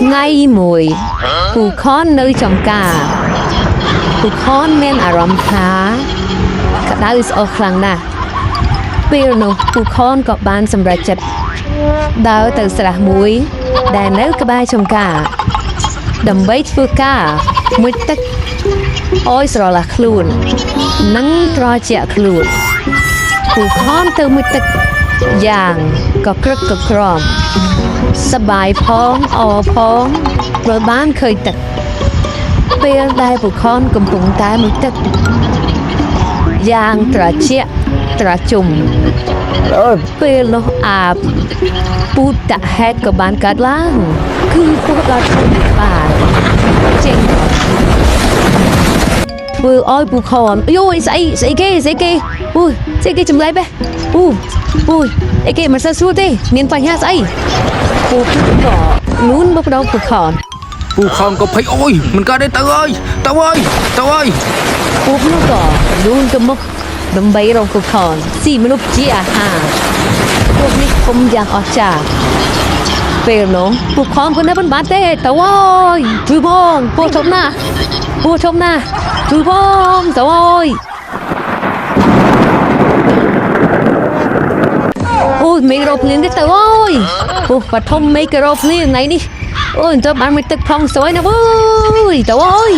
ngay mùi Pù con nơi trong cả Pù con men à rõm thá Cả đá ở khăn nàពេលនោះពូខនក៏បានសម្រេចចិត្តដើរទៅស្រះមួយដែលនៅក្បែរចំការដើម្បីធ្វើការមុជទឹកឲ្យស្រឡះខ្លួននិងត្រជាក់ខ្លួនពូខនទៅមុជទឹកយ៉ាងក៏ក្រឹកក៏ក្រមសប្បាយផងអរផងព្រោះបានឃើញទឹកពេលដែលពូខនកំពុងតែមុជទឹកយ៉ាងត្រជាក់ត្រជុំពេលនោះអាបពូតហេតុក៏បានកាត់ឡើងគឺពួកដល់ធំបានចេញធ្វើឲ្យពូខនយោស្អីគេអូស្អីគេចម្លែកបេះអូអីគេមិនសូវស្រួលទេមានបញ្ហាស្អីពូក៏លូនមកដល់ពូខនក៏ភ័យអូយមិនកើតទេទៅអើយពូនោះក៏លូនទៅមុខដើម្បីរកពូខនស៊ីមនុស្សជាអាហារពួកនេះគុំយ៉ាងអស្ចារ្យពេលនោះពូខនក៏នៅមិនបានទេទៅអើយជួយផងពូធំណាស់ជួយផងទៅអើយអូយមេរោភ្លៀងទេទៅអើយអូបឋមមេរោភ្លៀងថ្ងៃនេះអូយទៅបានមិនទឹកផងស្រួយណាអើយទៅអើយ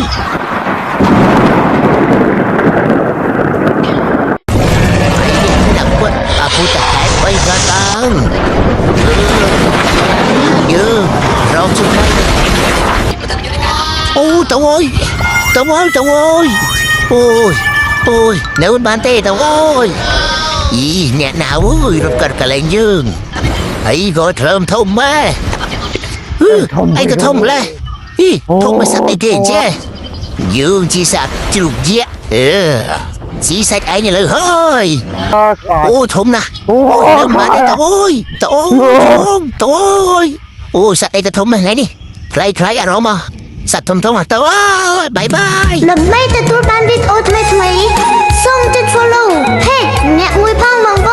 Aku tak baik datang. Ya, rau suka. Oh, tao ơi. Ôi, nếu bạn tê tao ơi. Ý, nhẹ nào ơi, rồi cần cả lên dương. Ấy gọi thơm thông mà. Anh có thông lên. Ý, thông mà sắp đi kìa chứ. Dương chỉ sạc chụp dẹ. Chỉ sạch anh là lời hơi. Ôi thơm nè. Ôi đừng mà đây tao ơi. Ôi sạch đây tao thơm này đi. Try à nó mà. Sạch thơm à tao ơi. Bye bye. Lần mấy tao tôi ban biết ô thuê thuê. Xong trên follow. Hey, nhạc người phong mong